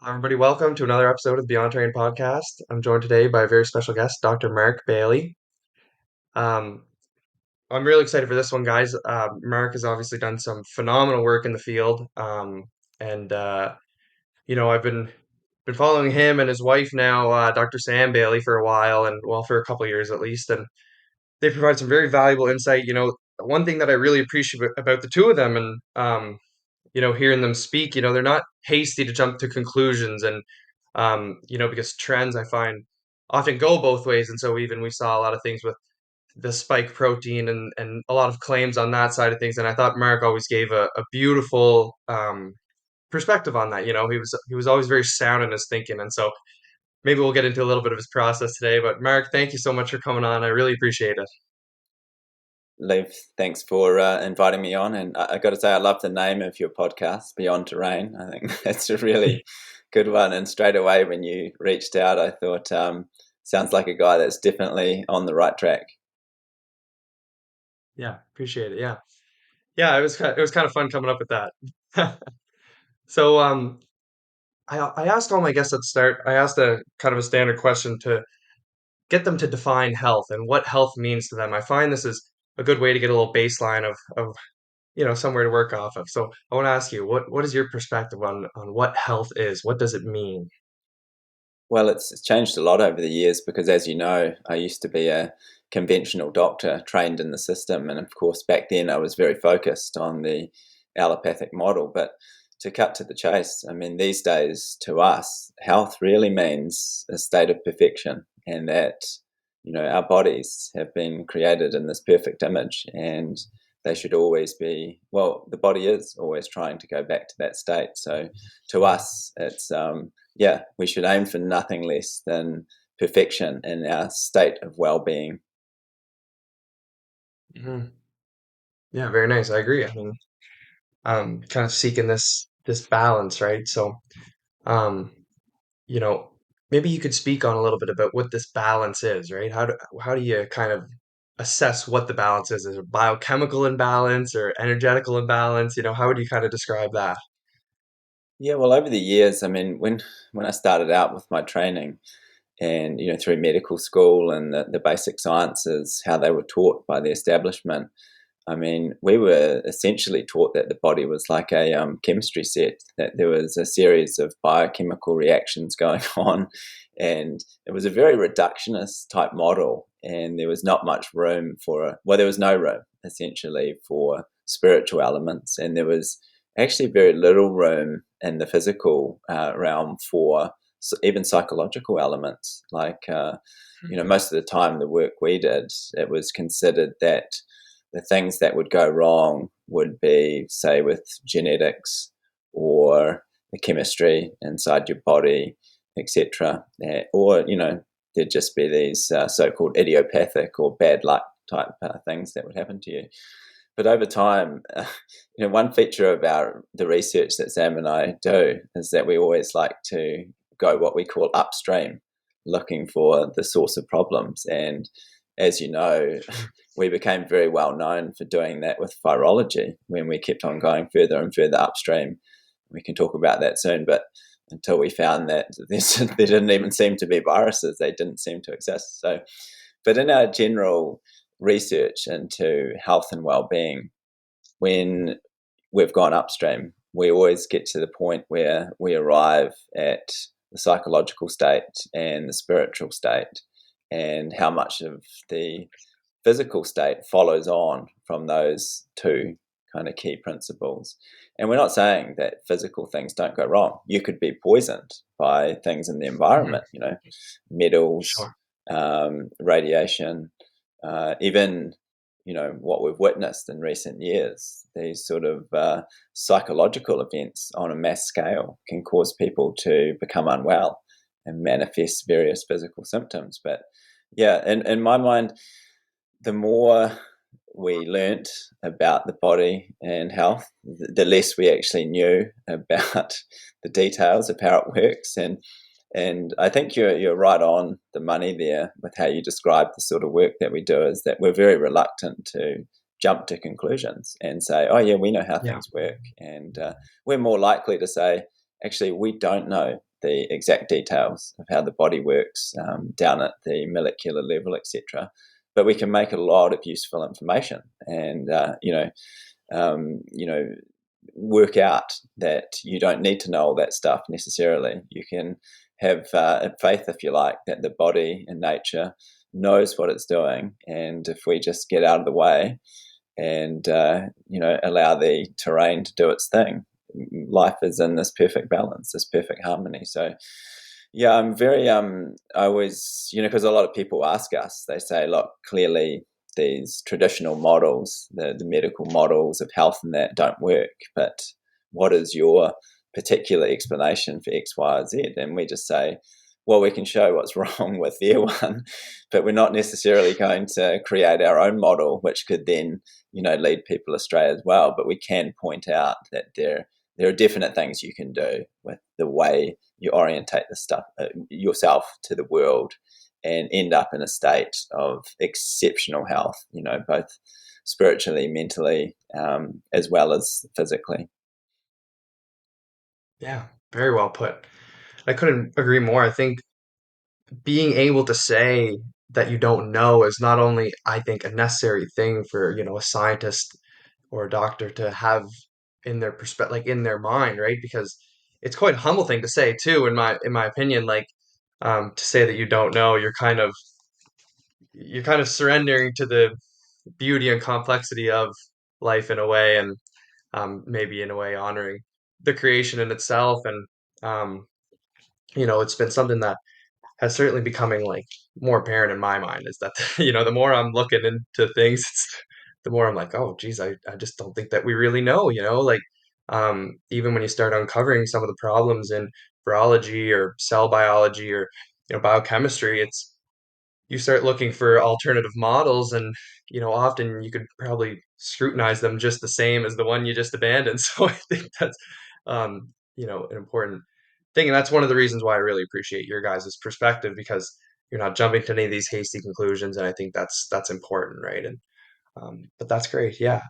Everybody, welcome to another episode of the Beyond Train podcast. I'm joined today by a very special guest, Dr. Mark Bailey. Um, I'm really excited for this one, guys. Mark has obviously done some phenomenal work in the field, and I've been following him and his wife now, Dr. Sam Bailey, for a while, and well, for a couple of years at least, and they provide some very valuable insight. One thing that I really appreciate about the two of them, and hearing them speak, they're not hasty to jump to conclusions and because trends I find often go both ways. And so even we saw a lot of things with the spike protein and a lot of claims on that side of things. And I thought Mark always gave a beautiful perspective on that. He was always very sound in his thinking. And so maybe we'll get into a little bit of his process today. But Mark, thank you so much for coming on. I really appreciate it. Lev, thanks for inviting me on. And I got to say, I love the name of your podcast, Beyond Terrain. I think that's a really good one. And straight away, when you reached out, I thought, sounds like a guy that's definitely on the right track. Yeah, appreciate it. Yeah. Yeah, it was kind of fun coming up with that. So I asked all my guests at the start, I asked a kind of a standard question to get them to define health and what health means to them. I find this is a good way to get a little baseline of somewhere to work off of. So I want to ask you, what is your perspective on what health is? What does it mean? Well, it's changed a lot over the years because, as you know, I used to be a conventional doctor trained in the system. And of course, back then I was very focused on the allopathic model. But to cut to the chase, I mean, these days to us, health really means a state of perfection, and that, our bodies have been created in this perfect image, and they should always be, well, the body is always trying to go back to that state. So to us, it's, we should aim for nothing less than perfection in our state of well-being. Hmm. Yeah, very nice. I agree. I mean, kind of seeking this balance, right? So, um, you know, maybe you could speak on a little bit about what this balance is, right? How do you kind of assess what the balance is? Is it biochemical imbalance or energetical imbalance? How would you kind of describe that? Yeah, well, over the years, I mean, when I started out with my training, and through medical school and the basic sciences, how they were taught by the establishment, I mean, we were essentially taught that the body was like a chemistry set, that there was a series of biochemical reactions going on, and it was a very reductionist type model, and there was not much room there was no room essentially for spiritual elements, and there was actually very little room in the physical realm for even psychological elements. Like, most of the time, the work we did, it was considered that the things that would go wrong would be, say, with genetics or the chemistry inside your body, etc. Or, there'd just be these so-called idiopathic or bad luck type things that would happen to you. But over time, one feature about the research that Sam and I do is that we always like to go what we call upstream, looking for the source of problems. And as you know, we became very well known for doing that with virology when we kept on going further and further upstream. We can talk about that soon, but until we found that there didn't even seem to be viruses, they didn't seem to exist. So, but in our general research into health and well-being, when we've gone upstream, we always get to the point where we arrive at the psychological state and the spiritual state, and how much of the physical state follows on from those two kind of key principles. And we're not saying that physical things don't go wrong. You could be poisoned by things in the Mhm. environment, metals, Sure. radiation, even what we've witnessed in recent years. These sort of psychological events on a mass scale can cause people to become unwell and manifest various physical symptoms. But yeah, in my mind, the more we learnt about the body and health, the less we actually knew about the details of how it works. And I think you're right on the money there with how you describe the sort of work that we do, is that we're very reluctant to jump to conclusions and say, oh yeah, we know how Yeah. things work. And we're more likely to say, actually, we don't know the exact details of how the body works down at the molecular level, etc. But we can make a lot of useful information, and you know, work out that you don't need to know all that stuff necessarily. You can have faith, if you like, that the body and nature knows what it's doing, and if we just get out of the way and allow the terrain to do its thing, life is in this perfect balance, this perfect harmony. So yeah, I'm very I always, because a lot of people ask us, they say, look, clearly these traditional models, the medical models of health and that don't work, but what is your particular explanation for X, Y, or Z? And we just say, well, we can show what's wrong with their one, but we're not necessarily going to create our own model, which could then, lead people astray as well. But we can point out that there are definite things you can do with the way you orientate the stuff yourself to the world, and end up in a state of exceptional health, both spiritually, mentally, as well as physically. Yeah, very well put. I couldn't agree more. I think being able to say that you don't know is not only, I think, a necessary thing for, a scientist or a doctor to have in their perspective, like in their mind, right? Because it's quite a humble thing to say too, in my opinion. Like, to say that you don't know, you're kind of surrendering to the beauty and complexity of life in a way, and maybe in a way honoring the creation in itself. And it's been something that has certainly becoming like more apparent in my mind, is that the more I'm looking into things, the more I'm like, oh geez, I just don't think that we really know, like even when you start uncovering some of the problems in virology or cell biology or biochemistry, it's you start looking for alternative models, and often you could probably scrutinize them just the same as the one you just abandoned. So I think that's an important thing, and that's one of the reasons why I really appreciate your guys' perspective, because you're not jumping to any of these hasty conclusions, and I think that's important, right? And but that's great. Yeah.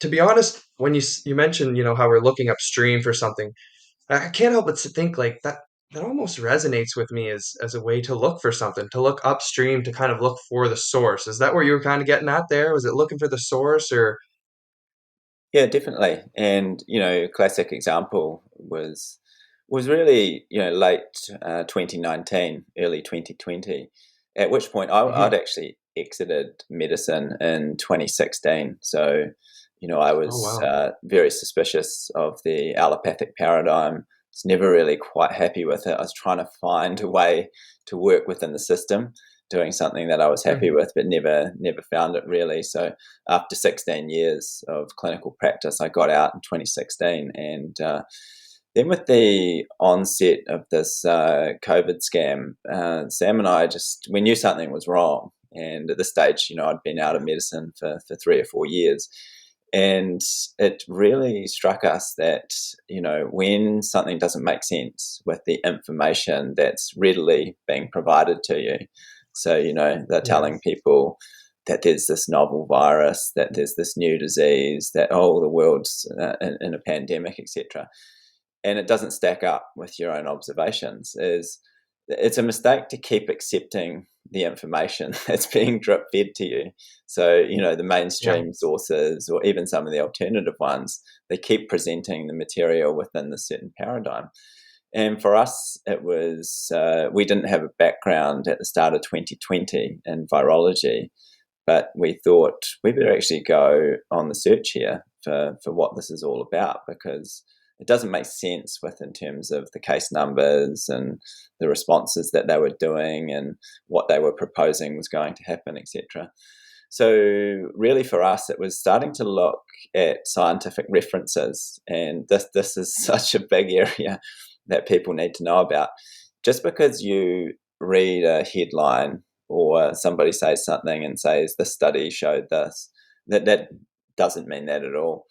To be honest, when you mentioned how we're looking upstream for something, I can't help but to think like that. That almost resonates with me as a way to look for something, to look upstream, to kind of look for the source. Is that where you were kind of getting at there? Was it looking for the source, or? Yeah, definitely. And a classic example was really late 2019, early 2020. At which point I'd Mhm. actually exited medicine in 2016. So I Oh was wow. very suspicious of the allopathic paradigm. Was never really quite happy with it. I was trying to find a way to work within the system, doing something that I was happy Mhm. with, but never found it really. So after 16 years of clinical practice, I got out in 2016. And then with the onset of this COVID scam, Sam and I we knew something was wrong. And at this stage, I'd been out of medicine for 3 or 4 years. And it really struck us that, when something doesn't make sense with the information that's readily being provided to you. So, they're Yeah. telling people that there's this novel virus, that there's this new disease, that, oh, the world's in a pandemic, etc. And it doesn't stack up with your own observations. It's a mistake to keep accepting the information that's being drip fed to you. So, the Yeah. mainstream sources or even some of the alternative ones, they keep presenting the material within the certain paradigm. And for us, it was, we didn't have a background at the start of 2020 in virology, but we thought we better actually go on the search here for what this is all about, because it doesn't make sense in terms of the case numbers and the responses that they were doing and what they were proposing was going to happen, etc. So really for us, it was starting to look at scientific references, and this is such a big area that people need to know about. Just because you read a headline or somebody says something and says this study showed this, that doesn't mean that at all.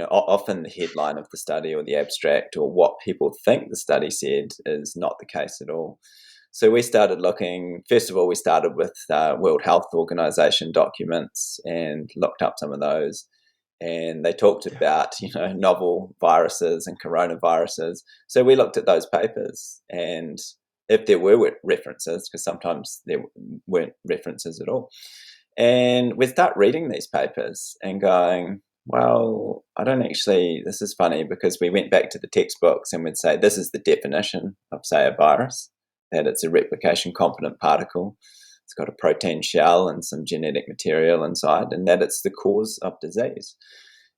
Often the headline of the study or the abstract or what people think the study said is not the case at all. So we started looking. First of all, we started with World Health Organization documents and looked up some of those. and they talked Yeah. about novel viruses and coronaviruses. So we looked at those papers, and if there were references, because sometimes there weren't references at all, and we'd start reading these papers and going, well, I don't actually, this is funny because we went back to the textbooks and we'd say, this is the definition of, say, a virus, that it's a replication competent particle. It's got a protein shell and some genetic material inside, and that it's the cause of disease.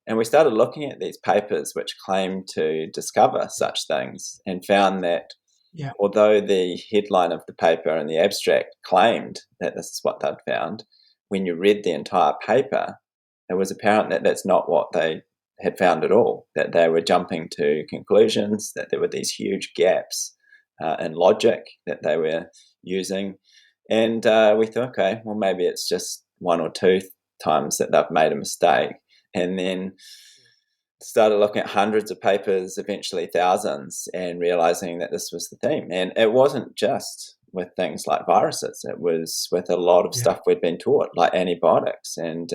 And we started looking at these papers which claimed to discover such things and found that Yeah. although the headline of the paper and the abstract claimed that this is what they'd found, when you read the entire paper, it was apparent that that's not what they had found at all, that they were jumping to conclusions, that there were these huge gaps in logic that they were using. And we thought, okay, well, maybe it's just one or two times that they've made a mistake. And then started looking at hundreds of papers, eventually thousands, and realizing that this was the theme. And it wasn't just with things like viruses, it was with a lot of Yeah. stuff we'd been taught, like antibiotics. And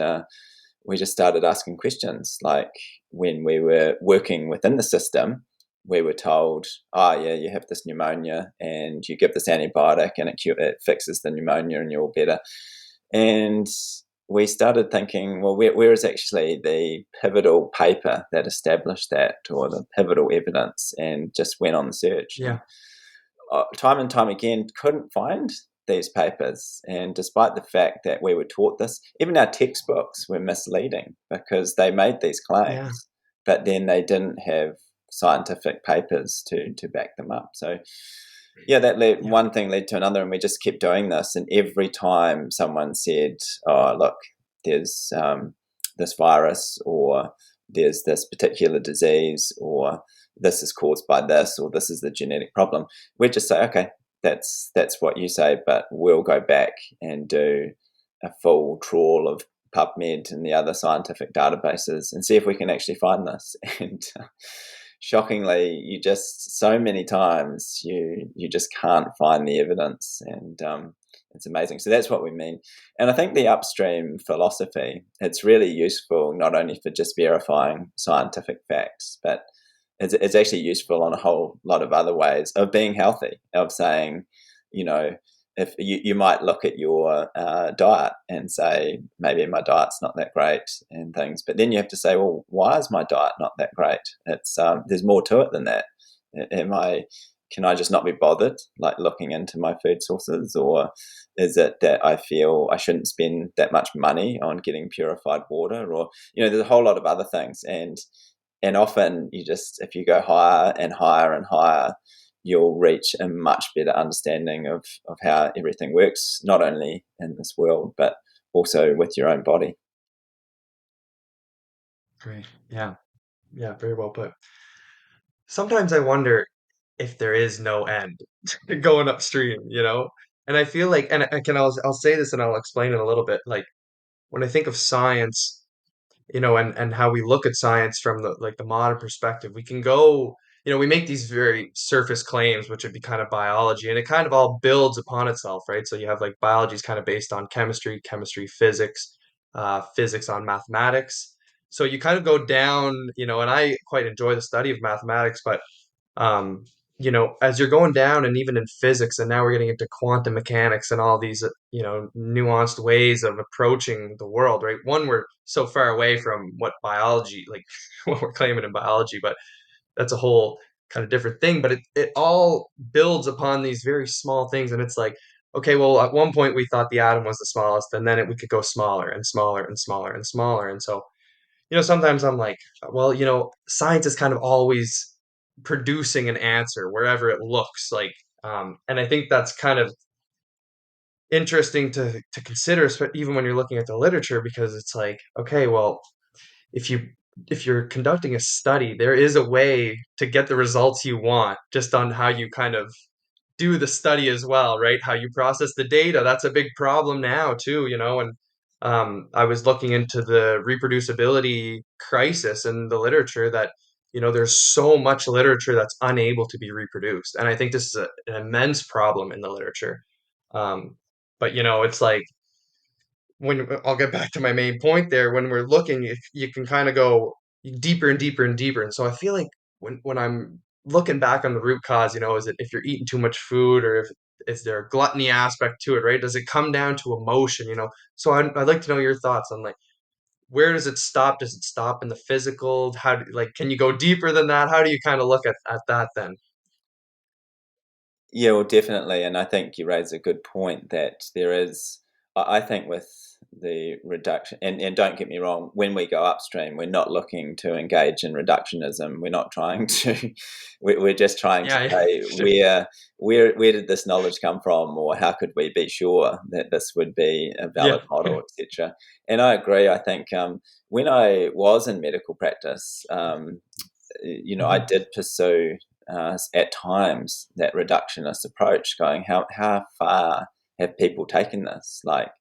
we just started asking questions like when we were working within the system, we were told, oh, yeah, you have this pneumonia and you give this antibiotic and it fixes the pneumonia and you're all better. And we started thinking, well, where is actually the pivotal paper that established that, or the pivotal evidence, and just went on the search. And Yeah. time and time again, couldn't find these papers. And despite the fact that we were taught this, even our textbooks were misleading because they made these Yeah. claims, but then they didn't have scientific papers to back them up. So yeah, that led Yeah. one thing led to another, and we just kept doing this. And every time someone said, "Oh, look, there's this virus, or there's this particular disease, or this is caused by this, or this is the genetic problem," we'd just say, "Okay, that's what you say, but we'll go back and do a full trawl of PubMed and the other scientific databases and see if we can actually find this." And shockingly, you just so many times you just can't find the evidence, and it's amazing. So that's what we mean. And I think the upstream philosophy, it's really useful not only for just verifying scientific facts, but it's actually useful on a whole lot of other ways of being healthy, of saying, you know, if you might look at your diet and say, maybe my diet's not that great and things, but then you have to say, well, why is my diet not that great? It's there's more to it than that. Am I Can I just not be bothered, like looking into my food sources, or is it that I feel I shouldn't spend that much money on getting purified water, or there's a whole lot of other things, and often you just, if you go higher and higher and higher, you'll reach a much better understanding of how everything works, not only in this world, but also with your own body. Great. Yeah. Yeah. Very well put. Sometimes I wonder if there is no end going upstream, you know? And I feel like, and I'll say this and I'll explain it a little bit. Like when I think of science, and how we look at science from the modern perspective, we can go, we make these very surface claims, which would be kind of biology, and it kind of all builds upon itself, right? So you have like biology is kind of based on chemistry, physics, physics on mathematics. So you kind of go down, and I quite enjoy the study of mathematics, but um, as you're going down and even in physics, and now we're getting into quantum mechanics and all these, nuanced ways of approaching the world, right? One, we're so far away from what biology, like what we're claiming in biology, but that's a whole kind of different thing. But it all builds upon these very small things. And it's like, okay, well, at one point we thought the atom was the smallest, and then we could go smaller and smaller and smaller and smaller. And so sometimes I'm like, well, science is kind of always producing an answer wherever it looks like. And I think that's kind of interesting to consider, even when you're looking at the literature, because it's like, okay, well, if you if you're conducting a study, there is a way to get the results you want just on how you kind of do the study as well, right? How you process the data. That's a big problem now too, and I was looking into the reproducibility crisis in the literature that, there's so much literature that's unable to be reproduced. And I think this is an immense problem in the literature. Um, but it's like when I'll get back to my main point there, when we're looking, if you can kind of go deeper and deeper and deeper. And so I feel like when I'm looking back on the root cause, is it if you're eating too much food, or if is there a gluttony aspect to it, right? Does it come down to emotion, So I'd like to know your thoughts on like where does it stop? Does it stop in the physical? Like can you go deeper than that? How do you kind of look at that then? Yeah, well, definitely. And I think you raise a good point that there is, I think, with the reduction, and don't get me wrong, when we go upstream, we're not looking to engage in reductionism. We're not trying to, we're just trying to Yeah, yeah, say sure. where did this knowledge come from, or how could we be sure that this would be a Yeah. valid model, etc. And I agree. I think when I was in medical practice, I Hmm. did pursue at times that reductionist approach, going, how far have people taken this? Like,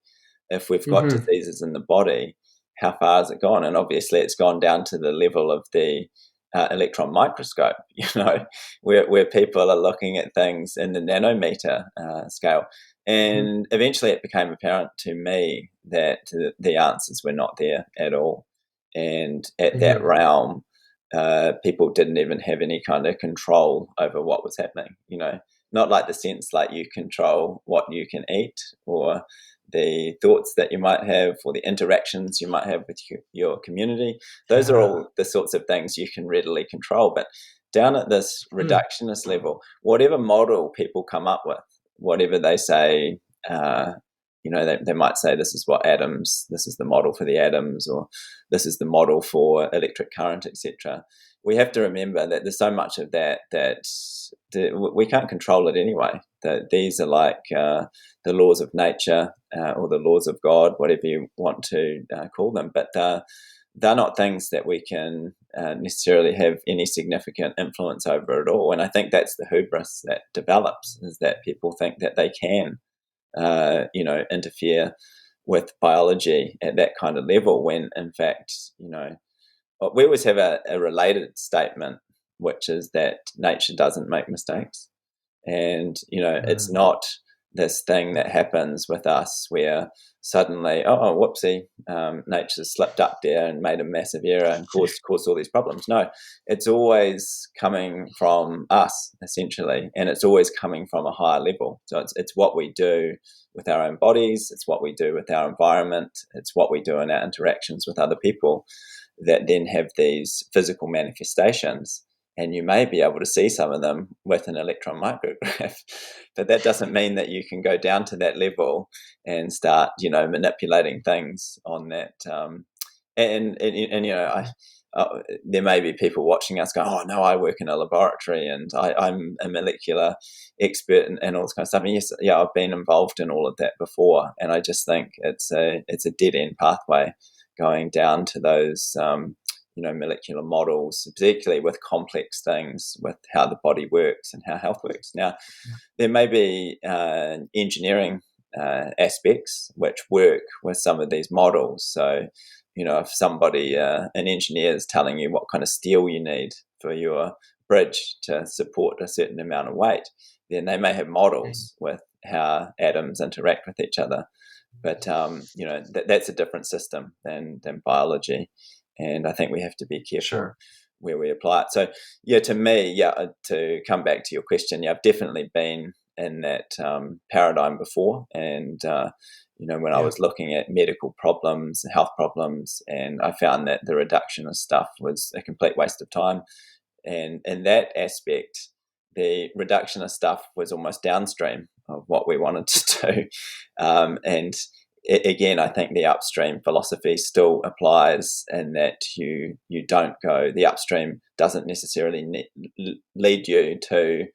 if we've got Hmm. diseases in the body, how far has it gone? And obviously, it's gone down to the level of the electron microscope, where people are looking at things in the nanometer scale. Hmm. And eventually, it became apparent to me that the answers were not there at all. And at that Hmm. realm, people didn't even have any kind of control over what was happening. Not like the sense like you control what you can eat, or the thoughts that you might have, or the interactions you might have with your community. Those are Yeah. all the sorts of things you can readily control. But down at this Hmm. reductionist level, whatever model people come up with, whatever they say, uh, they might say this is this is the model for the atoms, or this is the model for electric current, etc. We have to remember that there's so much of that we can't control it anyway. That these are like the laws of nature, or the laws of God, whatever you want to call them. But they're not things that we can necessarily have any significant influence over at all. And I think that's the hubris that develops, is that people think that they can, interfere with biology at that kind of level, when in fact, we always have a related statement, which is that nature doesn't make mistakes. And it's Mm. not this thing that happens with us where suddenly, oh, whoopsie, nature's slipped up there and made a massive error and caused all these problems. No, it's always coming from us, essentially, and it's always coming from a higher level. So it's what we do with our own bodies, it's what we do with our environment, it's what we do in our interactions with other people that then have these physical manifestations. And you may be able to see some of them with an electron micrograph, but that doesn't mean that you can go down to that level and start, manipulating things on that. There may be people watching us going, "Oh no, I work in a laboratory and I'm a molecular expert and all this kind of stuff." And yes, yeah, I've been involved in all of that before, and I just think it's a dead end pathway going down to those molecular models, particularly with complex things, with how the body works and how health works. Now, there may be engineering aspects which work with some of these models. So, if somebody, an engineer, is telling you what kind of steel you need for your bridge to support a certain amount of weight, then they may have models with how atoms interact with each other. But that's a different system than biology, and I think we have to be careful Sure. where we apply it. So yeah, to me, to come back to your question, yeah, I've definitely been in that paradigm before, and when I Yeah. was looking at medical problems, health problems, and I found that the reductionist stuff was a complete waste of time. And in that aspect, the reductionist stuff was almost downstream of what we wanted to do. And again, I think the upstream philosophy still applies, in that you don't go. The upstream doesn't necessarily lead you to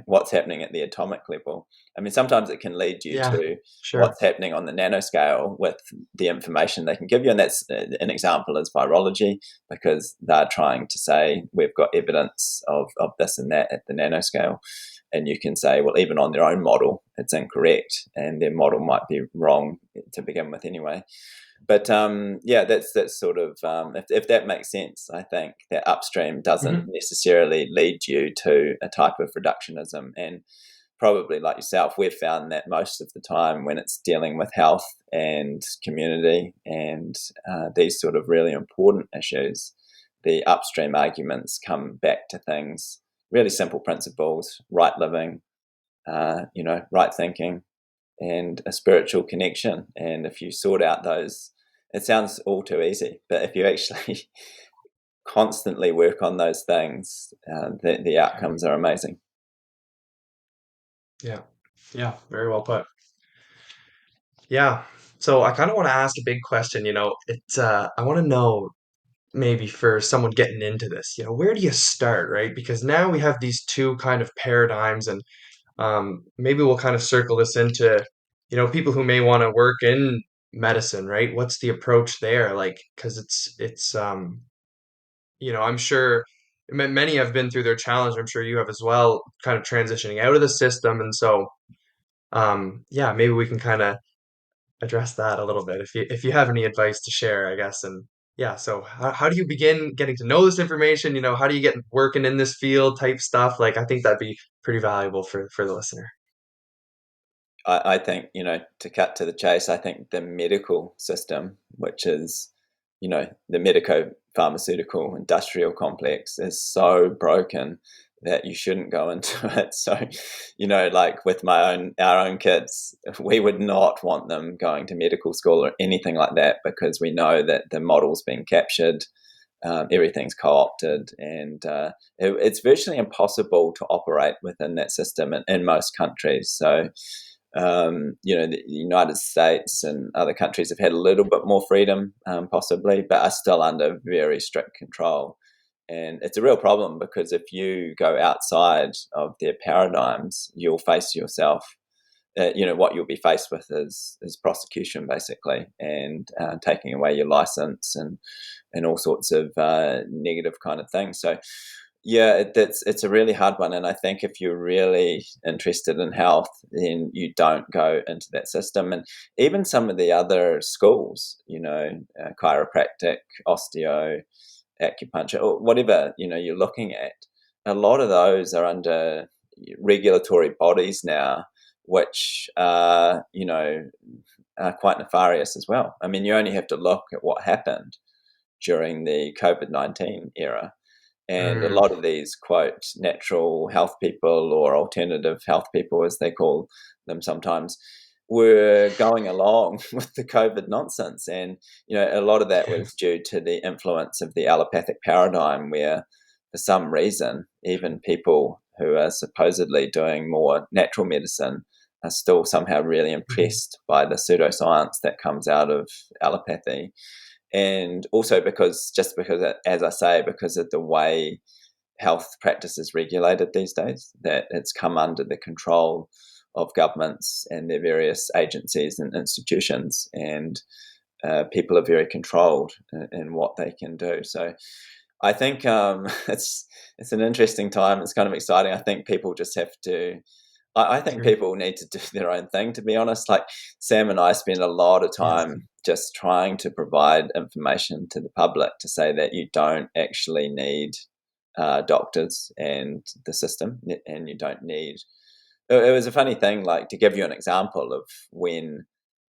what's happening at the atomic level. I mean, sometimes it can lead you Yeah. to Sure. what's happening on the nanoscale with the information they can give you, and that's an example is virology, because they're trying to say we've got evidence of this and that at the nanoscale. And you can say, well, even on their own model, it's incorrect, and their model might be wrong to begin with anyway. But yeah, that's sort of if that makes sense. I think that upstream doesn't Hmm. necessarily lead you to a type of reductionism, and probably like yourself, we've found that most of the time when it's dealing with health and community and these sort of really important issues, the upstream arguments come back to things, really simple principles: right living, right thinking, and a spiritual connection. And if you sort out those, it sounds all too easy, but if you actually constantly work on those things, the Yeah. outcomes are amazing. Yeah. Yeah. Very well put. Yeah. So I kind of want to ask a big question, I want to know maybe for someone getting into this, where do you start, right? Because now we have these two kind of paradigms, and maybe we'll kind of circle this into, people who may want to work in medicine, right? What's the approach there? Like, because I'm sure many have been through their challenge. I'm sure you have as well, kind of transitioning out of the system. And so, yeah, maybe we can kind of address that a little bit if you have any advice to share, I guess. And yeah, so how do you begin getting to know this information? How do you get working in this field type stuff? Like, I think that'd be pretty valuable for the listener. I think, to cut to the chase, I think the medical system, which is, the medico pharmaceutical industrial complex, is so broken that you shouldn't go into it. So, like with our own kids, we would not want them going to medical school or anything like that, because we know that the model's been captured. Everything's co-opted, and it's virtually impossible to operate within that system in most countries. So, the United States and other countries have had a little bit more freedom, possibly, but are still under very strict control. And it's a real problem, because if you go outside of their paradigms, you'll face yourself. What you'll be faced with is prosecution, basically, and taking away your license and all sorts of negative kind of things. So yeah, it's a really hard one, and I think if you're really interested in health, then you don't go into that system. And even some of the other schools, chiropractic, osteo, acupuncture, or whatever you're looking at, a lot of those are under regulatory bodies now, which are quite nefarious as well. I mean, you only have to look at what happened during the COVID-19 era, and a Mm, lot of these, quote, natural health people, or alternative health people, as they call them sometimes, were going along with the COVID nonsense. And, a lot of that yeah. was due to the influence of the allopathic paradigm, where, for some reason, even people who are supposedly doing more natural medicine are still somehow really Mhm. impressed by the pseudoscience that comes out of allopathy. And also because, as I say, because of the way health practice is regulated these days, that it's come under the control of governments and their various agencies and institutions, and people are very controlled in what they can do. So I think it's an interesting time. It's kind of exciting. I think people just have to. I think Sure. people need to do their own thing, to be honest. Like, Sam and I spend a lot of Yeah. time just trying to provide information to the public to say that you don't actually need doctors and the system, and you don't need. It was a funny thing, like, to give you an example of when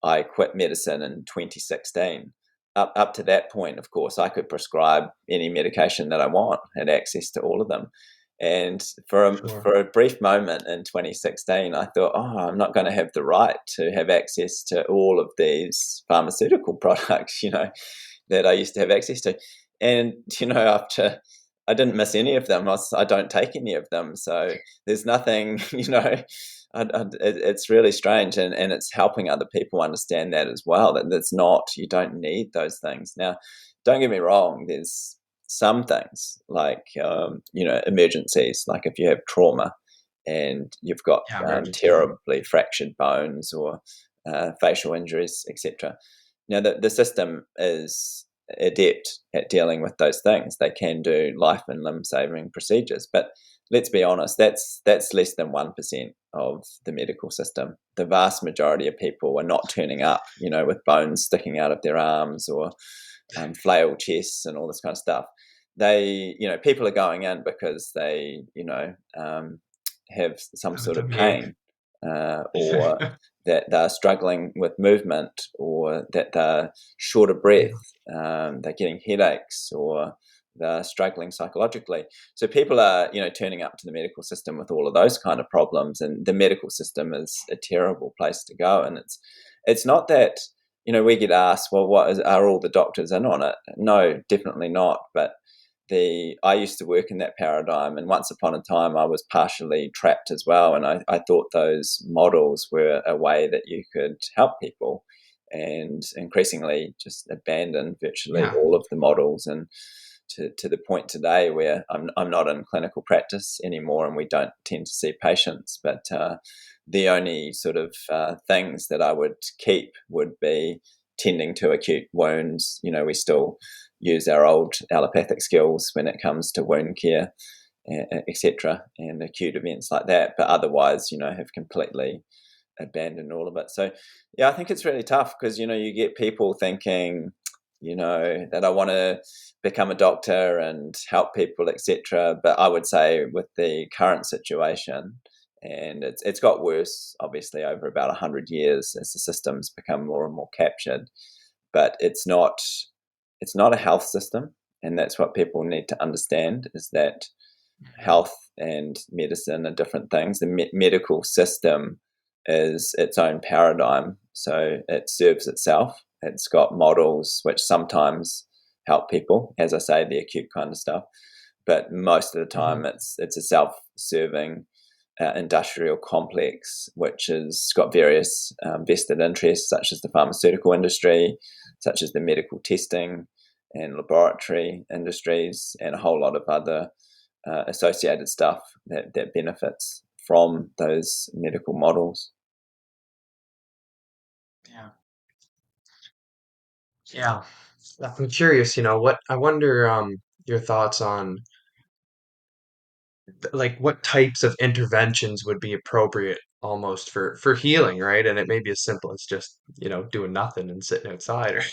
I quit medicine in 2016. Up to that point, of course, I could prescribe any medication that I want, had access to all of them. And Sure. for a brief moment in 2016, I thought, oh, I'm not going to have the right to have access to all of these pharmaceutical products, that I used to have access to. And, after, I didn't miss any of them. I don't take any of them. So there's nothing, it's really strange, and it's helping other people understand that as well. That that's not, you don't need those things. Now, don't get me wrong. There's some things like emergencies, like if you have trauma and you've got Yeah, emergency. Yeah. terribly fractured bones, or facial injuries, etc. Now, the system is adept at dealing with those things. They can do life and limb saving procedures, but let's be honest, that's less than 1% of the medical system. The vast majority of people are not turning up, with bones sticking out of their arms, or flail chests and all this kind of stuff. People are going in because they, have some That sort of took me. pain, or that they're struggling with movement, or that they're short of breath, Yeah, they're getting headaches, or they're struggling psychologically. So people are, turning up to the medical system with all of those kind of problems, and the medical system is a terrible place to go. And it's not that, we get asked, well, are all the doctors in on it? No, definitely not. But I used to work in that paradigm, and once upon a time I was partially trapped as well. And I thought those models were a way that you could help people, and increasingly just abandon virtually yeah, all of the models, and to the point today where I'm not in clinical practice anymore, and we don't tend to see patients. But the only sort of things that I would keep would be tending to acute wounds. We still use our old allopathic skills when it comes to wound care, etc., and acute events like that. But otherwise, have completely abandoned all of it. So, yeah, I think it's really tough because you get people thinking, that I want to become a doctor and help people, etc. But I would say with the current situation, and it's got worse, obviously, over about 100 years as the systems become more and more captured. But it's not a health system, and that's what people need to understand, is that health and medicine are different things. The medical system is its own paradigm, so it serves itself. It's got models which sometimes help people, as I say, the acute kind of stuff, but most of the hmm time it's a self-serving industrial complex which has got various vested interests, such as the pharmaceutical industry, such as the medical testing and laboratory industries, and a whole lot of other associated stuff that benefits from those medical models. yeah, yeah. I'm curious, what I wonder, your thoughts on like what types of interventions would be appropriate almost for healing, right? And it may be as simple as just, doing nothing and sitting outside or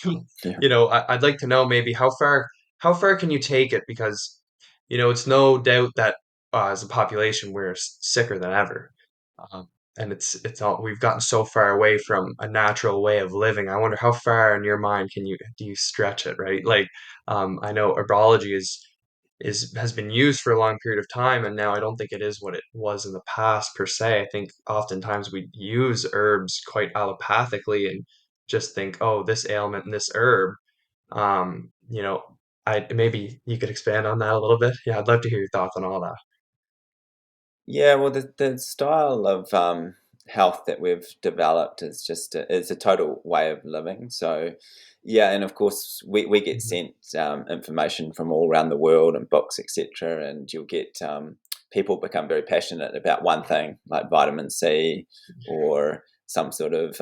Yeah, I'd like to know maybe how far can you take it because it's no doubt that as a population we're sicker than ever. Um, and it's all we've gotten so far away from a natural way of living. I wonder how far in your mind do you stretch it, right? Like I know herbology has been used for a long period of time, and now I don't think it is what it was in the past per se. I think oftentimes we use herbs quite allopathically and just think, oh, this ailment and this herb. Um, you know, I maybe you could expand on that a little bit. Yeah, I'd love to hear your thoughts on all that. yeah. Well, the style of health that we've developed is a total way of living. So, yeah, and of course we get Mhm. sent information from all around the world and books, etc. And you'll get people become very passionate about one thing, like vitamin C or some sort of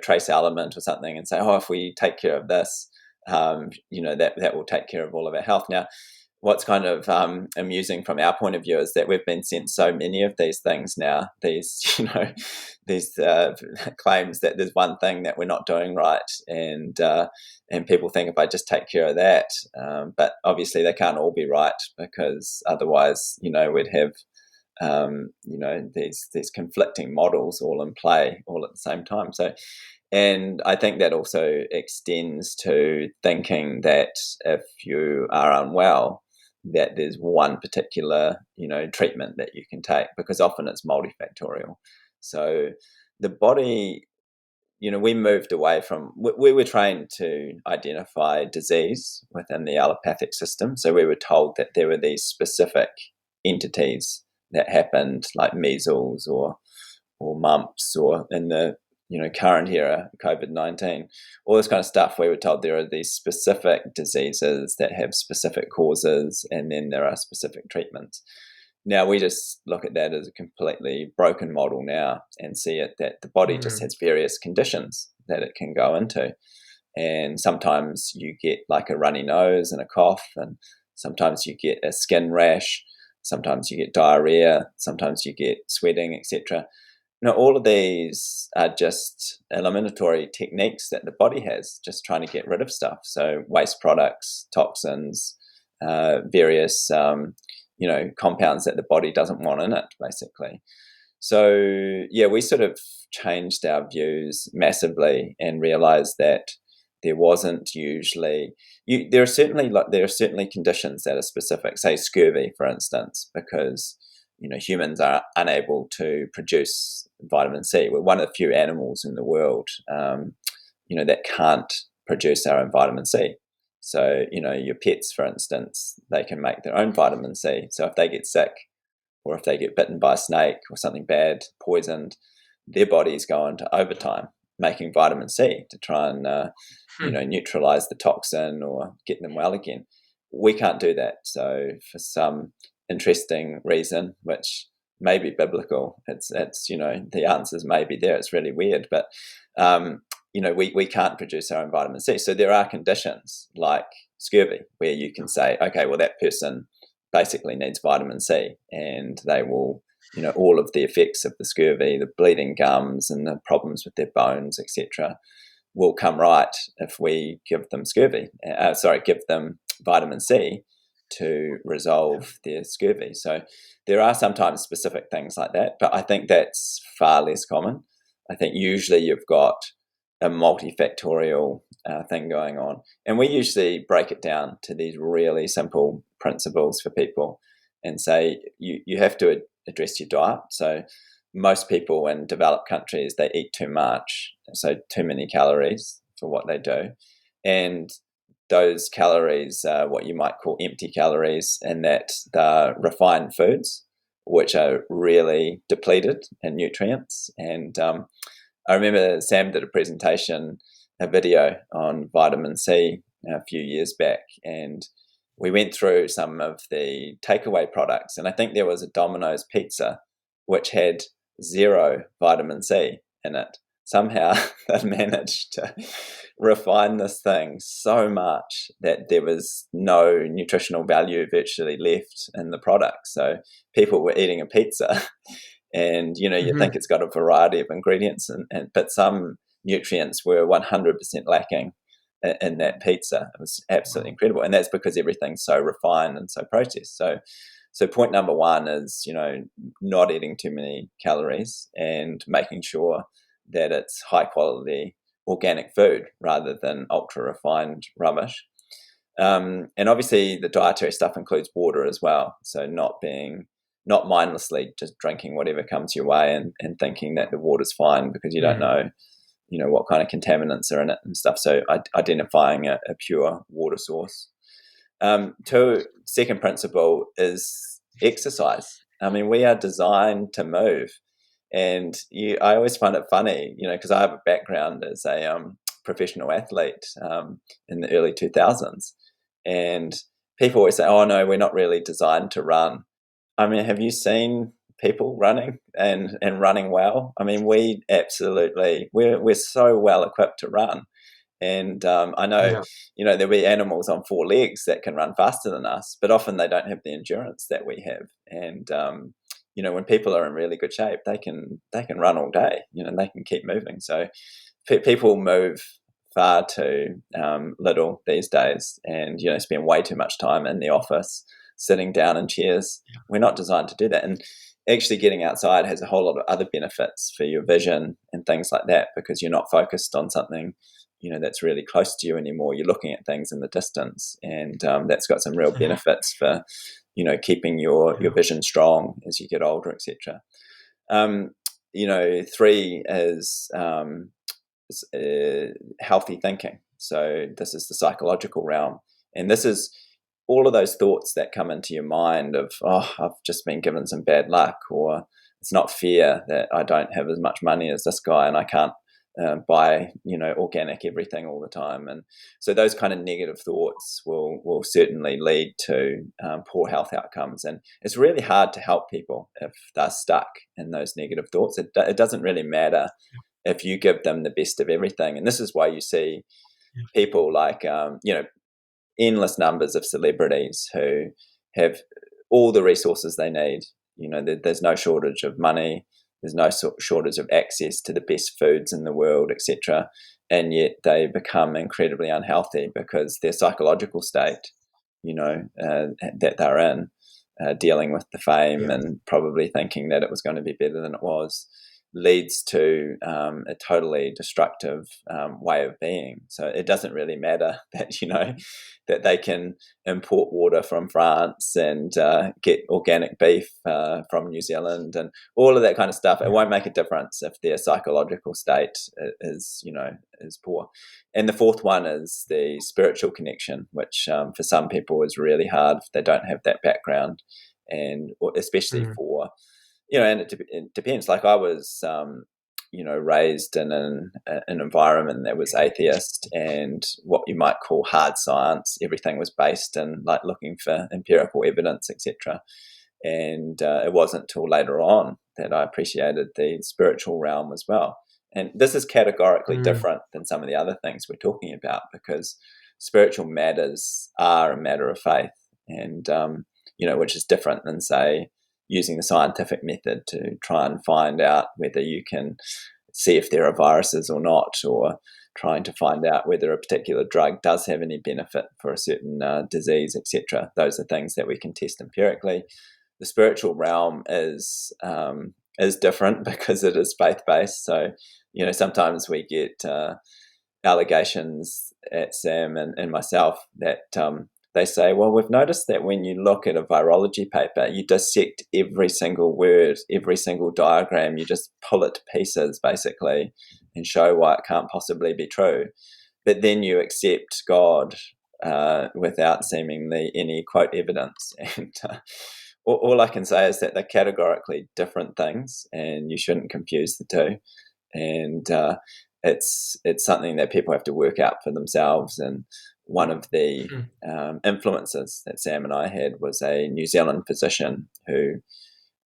trace element or something, and say, oh, if we take care of this, that will take care of all of our health. Now, what's kind of amusing from our point of view is that we've been sent so many of these things now. These, these claims that there's one thing that we're not doing right, and people think if I just take care of that, but obviously they can't all be right, because otherwise, we'd have these conflicting models all in play all at the same time. So, and I think that also extends to thinking that if you are unwell, that there's one particular, treatment that you can take, because often it's multifactorial. So the body, we moved away from, we were trained to identify disease within the allopathic system. So we were told that there were these specific entities that happened, like measles or mumps, or in the current era, COVID-19, all this kind of stuff. We were told there are these specific diseases that have specific causes, and then there are specific treatments. Now we just look at that as a completely broken model now, and see it that the body just Mm, has various conditions that it can go into. And sometimes you get like a runny nose and a cough, and sometimes you get a skin rash, sometimes you get diarrhea, sometimes you get sweating, etc. All of these are just eliminatory techniques that the body has, just trying to get rid of stuff. So waste products, toxins, various compounds that the body doesn't want in it, basically. So yeah, we sort of changed our views massively and realized that there wasn't usually there are certainly conditions that are specific, say scurvy, for instance, because humans are unable to produce vitamin C. We're one of the few animals in the world, that can't produce our own vitamin C. So your pets, for instance, they can make their own vitamin C. So if they get sick, or if they get bitten by a snake or something bad, poisoned, their bodies go into overtime making vitamin C to try and Hmm. neutralize the toxin or get them well again. We can't do that. So for some interesting reason, which may be biblical, it's the answers may be there. It's really weird, but we can't produce our own vitamin C. So there are conditions like scurvy where you can say, okay, well that person basically needs vitamin C, and they will, all of the effects of the scurvy, the bleeding gums and the problems with their bones, etc., will come right if we give them give them vitamin C to resolve their scurvy. So there are sometimes specific things like that, but I think that's far less common. I think usually you've got a multifactorial thing going on. And we usually break it down to these really simple principles for people and say you have to address your diet. So most people in developed countries, they eat too much, so too many calories for what they do. And those calories are what you might call empty calories, and that they're refined foods, which are really depleted in nutrients. And I remember Sam did a video on vitamin C a few years back, and we went through some of the takeaway products. And I think there was a Domino's pizza which had zero vitamin C in it. Somehow they managed to refine this thing so much that there was no nutritional value virtually left in the product. So people were eating a pizza and you think Hmm. it's got a variety of ingredients, but some nutrients were 100% lacking in that pizza. It was absolutely Wow. incredible, and that's because everything's so refined and so processed. So point number one is not eating too many calories and making sure that it's high quality organic food rather than ultra refined rubbish. And obviously, the dietary stuff includes water as well. So not mindlessly just drinking whatever comes your way and thinking that the water's fine because you don't Hmm. know, what kind of contaminants are in it and stuff. So identifying a pure water source. Second principle is exercise. I mean, we are designed to move, and I always find it funny, because I have a background as a professional athlete in the early 2000s, and people always say, "Oh no, we're not really designed to run." I mean, have you seen people running and running well? I mean, we're so well equipped to run, and I know, Yeah. there'll be animals on four legs that can run faster than us, but often they don't have the endurance that we have. And when people are in really good shape, they can run all day. They can keep moving. So people move far too little these days, and spend way too much time in the office sitting down in chairs. We're not designed to do that, and actually getting outside has a whole lot of other benefits for your vision and things like that, because you're not focused on something that's really close to you anymore. You're looking at things in the distance, and that's got some real Hmm. benefits for keeping your Yeah. vision strong as you get older, etc. um, Three is healthy thinking. So this is the psychological realm, and this is all of those thoughts that come into your mind of, oh, I've just been given some bad luck, or it's not fair that I don't have as much money as this guy and I can't buy organic everything all the time. And so those kind of negative thoughts will certainly lead to poor health outcomes. And it's really hard to help people if they're stuck in those negative thoughts. It doesn't really matter if you give them the best of everything. And this is why you see people like endless numbers of celebrities who have all the resources they need. There's no shortage of money. There's no shortage of access to the best foods in the world, etc. And yet they become incredibly unhealthy because their psychological state, that they're in, dealing with the fame Yeah. and probably thinking that it was going to be better than it was, leads to a totally destructive way of being. So it doesn't really matter that, that they can import water from France and get organic beef from New Zealand and all of that kind of stuff. It Yeah. won't make a difference if their psychological state is poor. And the fourth one is the spiritual connection, which for some people is really hard if they don't have that background, and especially Mm. for and it depends. Like I was, raised in an environment that was atheist and what you might call hard science. Everything was based in like looking for empirical evidence, etc. And it wasn't till later on that I appreciated the spiritual realm as well. And this is categorically Mm. different than some of the other things we're talking about because spiritual matters are a matter of faith, and which is different than say using the scientific method to try and find out whether you can see if there are viruses or not, or trying to find out whether a particular drug does have any benefit for a certain disease, etc. Those are things that we can test empirically. The spiritual realm is different because it is faith based. So, sometimes we get allegations at Sam and myself that they say, well, we've noticed that when you look at a virology paper, you dissect every single word, every single diagram, you just pull it to pieces basically and show why it can't possibly be true. But then you accept God without seemingly any quote evidence. And all I can say is that they're categorically different things and you shouldn't confuse the two. And it's something that people have to work out for themselves. And one of the Mm. influences that Sam and I had was a New Zealand physician who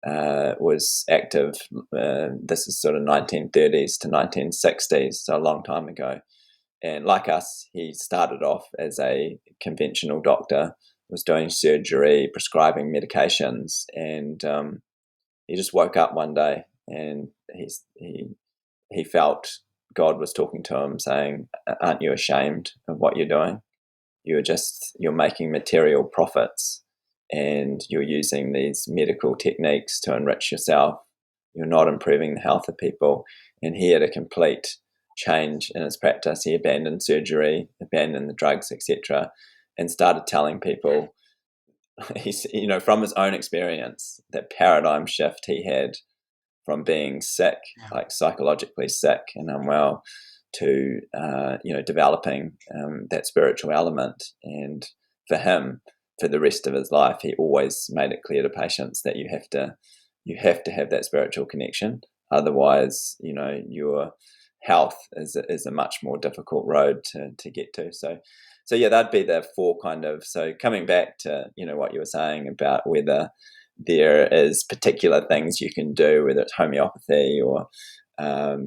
was active. This is sort of 1930s to 1960s, so a long time ago. And like us, he started off as a conventional doctor, was doing surgery, prescribing medications, and he just woke up one day and he felt God was talking to him, saying, "Aren't you ashamed of what you're doing? You're making material profits, and you're using these medical techniques to enrich yourself. You're not improving the health of people." And he had a complete change in his practice. He abandoned surgery, abandoned the drugs, etc., and started telling people he's from his own experience that paradigm shift he had from being sick, Yeah. like psychologically sick and unwell, to developing that spiritual element. And for him, for the rest of his life, he always made it clear to patients that you have to have that spiritual connection. Otherwise, your health is a much more difficult road to get to. So yeah, that'd be the four kind of. So coming back to what you were saying about whether there is particular things you can do, whether it's homeopathy or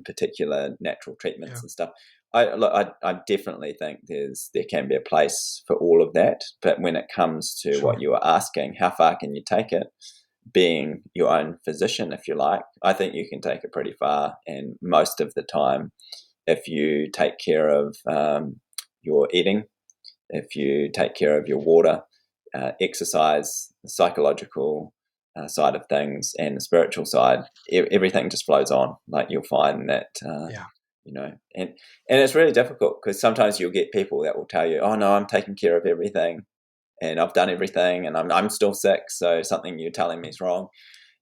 particular natural Yeah. treatments and stuff. I definitely think there can be a place for all of that, but when it comes to what Sure. you were asking, how far can you take it? Being your own physician, if you like, I think you can take it pretty far. And most of the time, if you take care of your eating, if you take care of your water, exercise, the psychological side of things, and the spiritual side, everything just flows on. Like you'll find that, Yeah. and it's really difficult because sometimes you'll get people that will tell you, "Oh no, I'm taking care of everything, and I've done everything, and I'm still sick, so something you're telling me is wrong."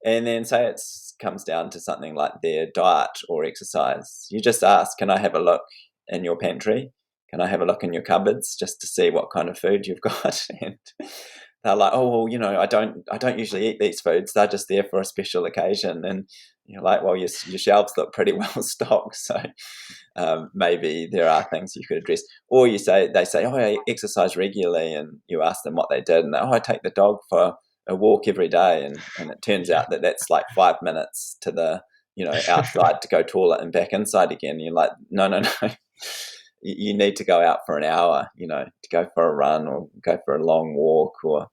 And then say it comes down to something like their diet or exercise. You just ask, "Can I have a look in your pantry? Can I have a look in your cupboards just to see what kind of food you've got?" And they're like, "Oh well, I don't usually eat these foods. They're just there for a special occasion." And you're like, "Well, your shelves look pretty well stocked, so maybe there are things you could address." Or they say, "Oh, I exercise regularly," and you ask them what they did, and they, "Oh, I take the dog for a walk every day," and it turns Yeah. out that that's like 5 minutes to the outside to go toilet and back inside again. And you're like, no, no, no. You need to go out for an hour, to go for a run or go for a long walk or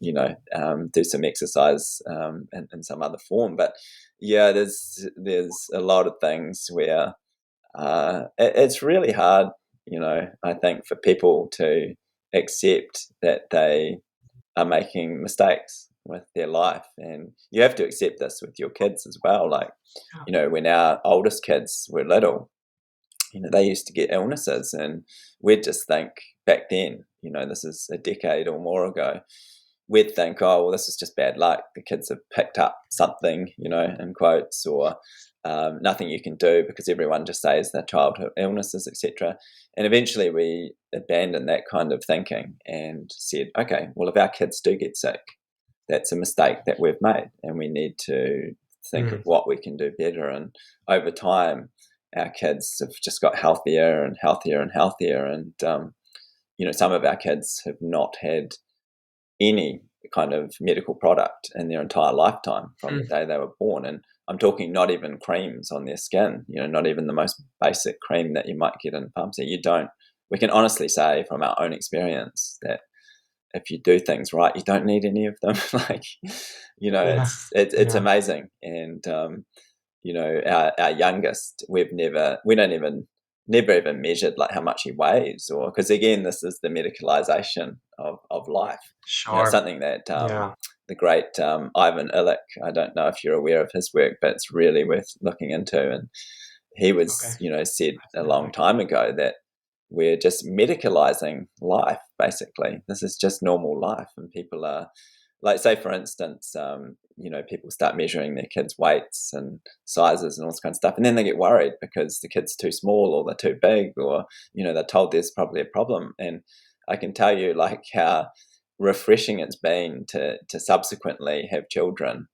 do some exercise in some other form. But yeah, there's a lot of things where it's really hard, I think, for people to accept that they are making mistakes. with their life. And you have to accept this with your kids as well. Like, Yeah. when our oldest kids were little, they used to get illnesses, and we'd just think back then, this is a decade or more ago, we'd think, oh, well, this is just bad luck. The kids have picked up something, in quotes, or nothing you can do because everyone just says their childhood illnesses, etc. And eventually we abandoned that kind of thinking and said, okay, well, if our kids do get sick, that's a mistake that we've made, and we need to think of Mm, what we can do better. And over time, our kids have just got healthier and healthier and healthier. And some of our kids have not had any kind of medical product in their entire lifetime from the mm, day they were born. And I'm talking not even creams on their skin, not even the most basic cream that you might get in pharmacy. We can honestly say from our own experience that if you do things right, you don't need any of them. Like, yeah. it's Yeah. amazing. And our youngest, we don't even never even measured like how much he weighs, or because again, this is the medicalization of life. Sure. Something that Yeah. the great Ivan Illich, I don't know if you're aware of his work, but it's really worth looking into. And he Okay. was, said a long Fascinating. time ago that we're just medicalizing life, basically. This is just normal life. And people are, like, say, for instance, people start measuring their kids' weights and sizes and all this kind of stuff. And then they get worried because the kid's too small or they're too big, or, they're told there's probably a problem. And I can tell you, like, how refreshing it's been to subsequently have children,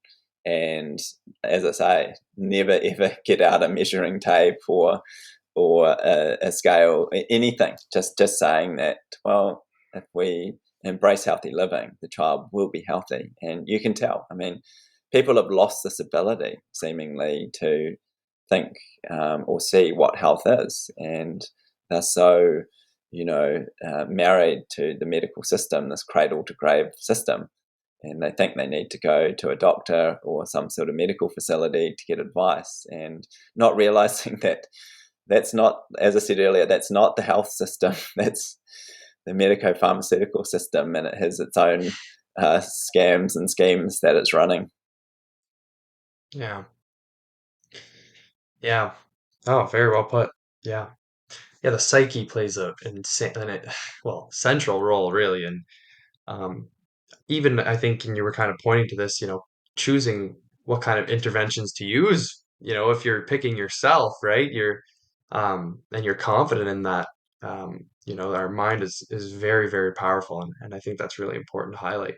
and, as I say, never ever get out a measuring tape or a scale, anything. Just saying that, well, if we embrace healthy living, the child will be healthy, and you can tell. I mean, people have lost this ability, seemingly, to think or see what health is, and they're so married to the medical system, this cradle to grave system, and they think they need to go to a doctor or some sort of medical facility to get advice, and not realizing that that's not, as I said earlier, that's not the health system. That's the medico-pharmaceutical system, and it has its own scams and schemes that it's running. Yeah. Yeah. Oh, very well put. Yeah. Yeah, the psyche plays a insane and well, central role really in um even I think, and you were kind of pointing to this, choosing what kind of interventions to use, if you're picking yourself, right? And you're confident in that, our mind is very, very powerful. And I think that's really important to highlight.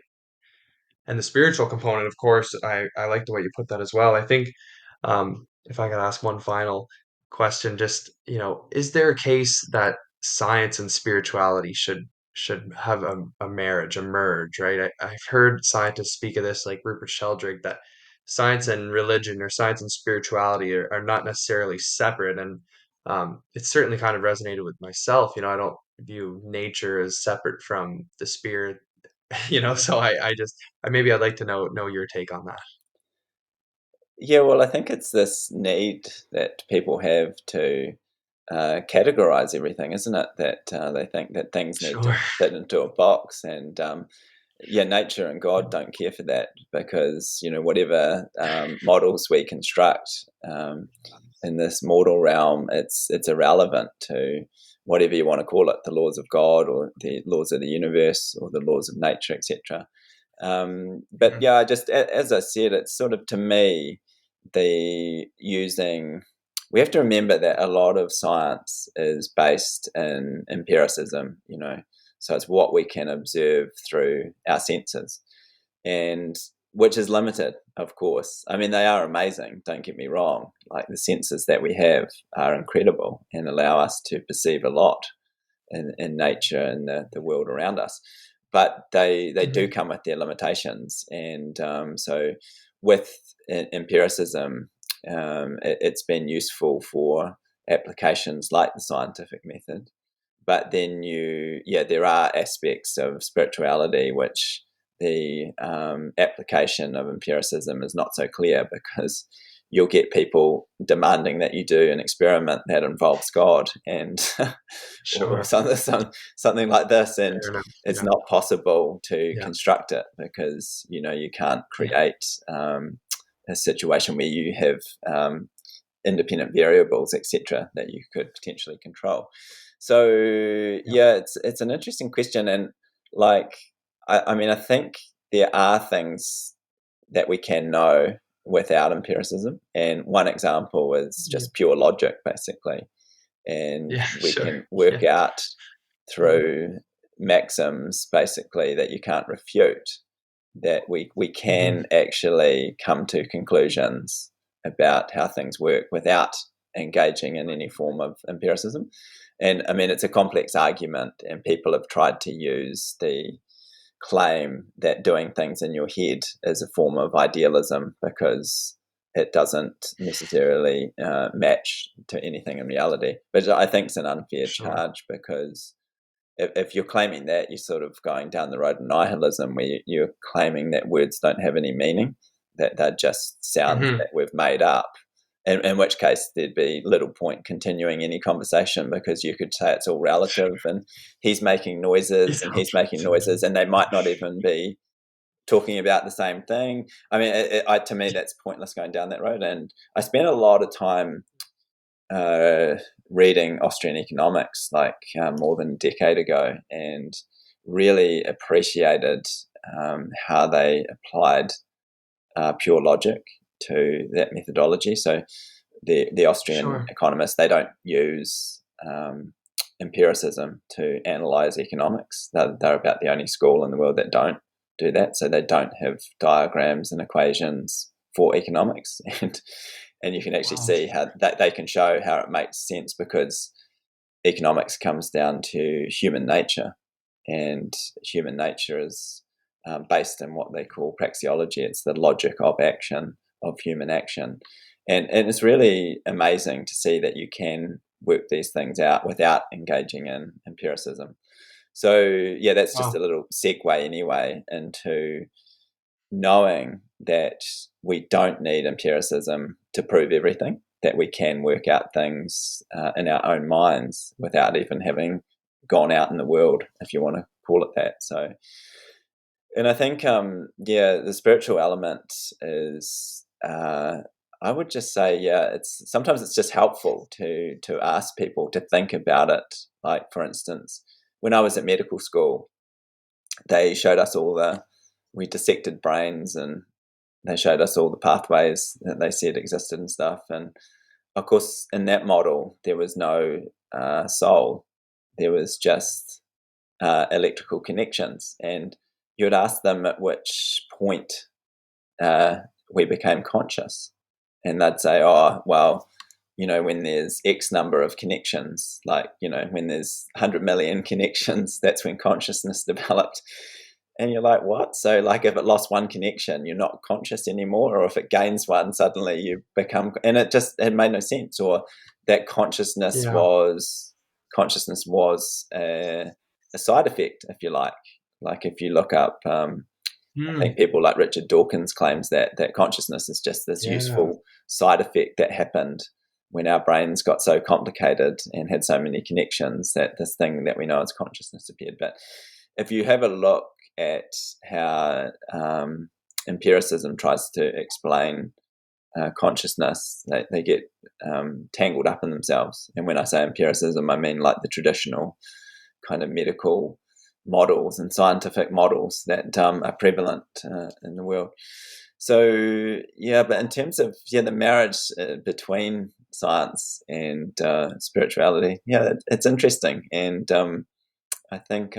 And the spiritual component, of course, I like the way you put that as well. I think if I could ask one final question, just, is there a case that science and spirituality should have a marriage, a merge, right? I've heard scientists speak of this, like Rupert Sheldrake, that science and religion or science and spirituality are not necessarily separate. And it's certainly kind of resonated with myself. I don't view nature as separate from the spirit, so maybe I'd like to know your take on that. Yeah, well, I think it's this need that people have to categorize everything, isn't it? That they think that things need Sure. to fit into a box, and yeah, nature and God don't care for that, because whatever models we construct in this mortal realm, it's irrelevant to whatever you want to call it, the laws of God or the laws of the universe or the laws of nature, etc. But Mhm, yeah, just as I said, it's sort of, to me, the using. We have to remember that a lot of science is based in empiricism, so it's what we can observe through our senses, and which is limited, of course. I mean, they are amazing, don't get me wrong. Like, the senses that we have are incredible and allow us to perceive a lot in nature and the world around us. But they do mhm, come with their limitations. And so with empiricism, it's been useful for applications like the scientific method. But then there are aspects of spirituality which the application of empiricism is not so clear, because you'll get people demanding that you do an experiment that involves God and or Sure. something like this, and Fair enough. it's Yeah. not possible to Yeah. construct it because you can't Yeah. create a situation where you have independent variables, etc., that you could potentially control. So Yeah. yeah, it's an interesting question, and like I mean, I think there are things that we can know without empiricism, and one example is Yeah. just pure logic, basically, and Yeah. we Sure. can Yeah. work out Yeah. through maxims, basically, that you can't refute, that we Hmm. can actually come to conclusions about how things work without engaging in any form of empiricism. And I mean, it's a complex argument, and people have tried to use the claim that doing things in your head is a form of idealism because it doesn't necessarily match to anything in reality. But I think it's an unfair Sure. charge because if you're claiming that, you're sort of going down the road of nihilism where you're claiming that words don't have any meaning, that they're just sounds Hmm. that we've made up. In which case, there'd be little point continuing any conversation because you could say it's all Sure. relative and he's making Yeah. noises and he's making noises and they might not even be talking about the same thing. I mean, to me, that's pointless going down that road. And I spent a lot of time uh, reading Austrian economics more than a decade ago and really appreciated how they applied pure logic to that methodology. So the Austrian Sure. economists, they don't use empiricism to analyze economics. They're about the only school in the world that don't do that. So they don't have diagrams and equations for economics, and you can actually Wow. see how that they can show how it makes sense because economics comes down to human nature, and human nature is based in what they call praxeology. It's the logic of action, of human action. And it's really amazing to see that you can work these things out without engaging in empiricism. So, yeah, that's just Wow. a little segue anyway into knowing that we don't need empiricism to prove everything, that we can work out things in our own minds without even having gone out in the world, if you want to call it that. So, and I think, yeah, the spiritual element is, I would just say, yeah, it's just helpful to ask people to think about it. Like, for instance, when I was at medical school, they showed us we dissected brains and they showed us all the pathways that they said existed and stuff. And of course, in that model, there was no soul. There was just electrical connections. And you would ask them at which point uh, we became conscious. And they'd say, oh, well, when there's X number of connections, when there's 100 million connections, that's when consciousness developed. And you're like, what? So, if it lost one connection, you're not conscious anymore, or if it gains one, suddenly you become, and it made no sense, or that Yeah. consciousness was a side effect, if you like. Like if you look up, I Hmm. think people like Richard Dawkins claims that consciousness is just this Yeah. useful side effect that happened when our brains got so complicated and had so many connections that this thing that we know as consciousness appeared. But if you have a look at how empiricism tries to explain consciousness, they get tangled up in themselves. And when I say empiricism, I mean like the traditional kind of medical models and scientific models that are prevalent in the world. So yeah, but in terms of the marriage between science and spirituality, yeah, it's interesting, and I think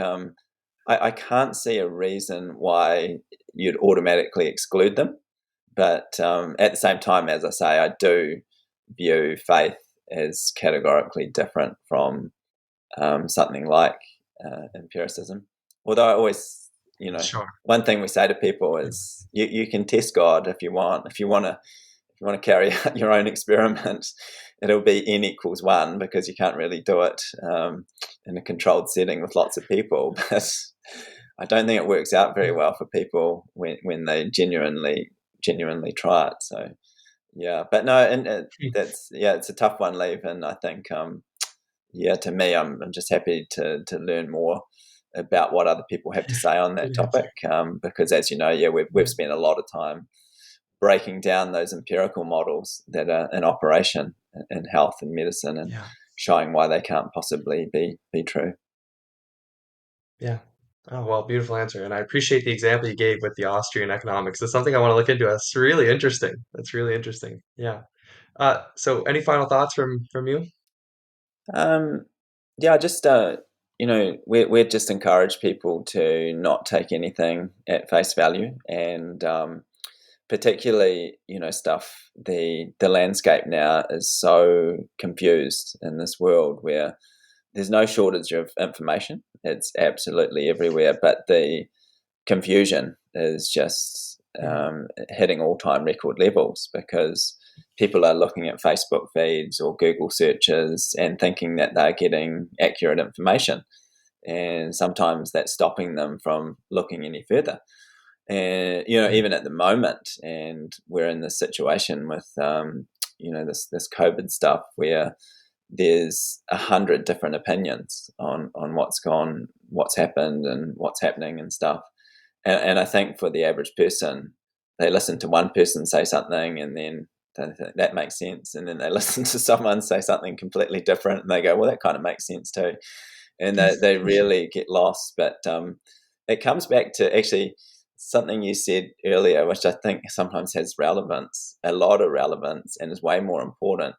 I can't see a reason why you'd automatically exclude them. But at the same time, as I say, I do view faith as categorically different from something like empiricism. Although I always, Sure. one thing we say to people is you can test God if you want. If you want to carry out your own experiment, it'll be n equals one because you can't really do it in a controlled setting with lots of people. But I don't think it works out very Yeah. well for people when they genuinely try it. So yeah. But no, and Hmm. that's yeah, it's a tough one, Leave, and I think yeah, to me, I'm just happy to learn more about what other people have to say on that Good answer. topic, because as you know, yeah, we've Yeah. spent a lot of time breaking down those empirical models that are in operation in health and medicine, and Yeah. showing why they can't possibly be true. Yeah. Oh, well, beautiful answer. And I appreciate the example you gave with the Austrian economics. It's something I want to look into. It's really interesting. That's really interesting. Yeah. So any final thoughts from you? Um, yeah, just we just encourage people to not take anything at face value, and particularly stuff. The landscape now is so confused in this world where there's no shortage of information. It's absolutely everywhere, but the confusion is just Mhm. hitting all-time record levels because people are looking at Facebook feeds or Google searches and thinking that they're getting accurate information, and sometimes that's stopping them from looking any further. And Yeah. even at the moment, and we're in this situation with this COVID stuff where there's 100 different opinions on what's happened and what's happening and stuff. And I think for the average person, they listen to one person say something, and then they think that makes sense, and then they listen to someone say something completely different, and they go, "Well, that kind of makes sense too," and they really get lost. But it comes back to actually something you said earlier, which I think sometimes has relevance, a lot of relevance, and is way more important.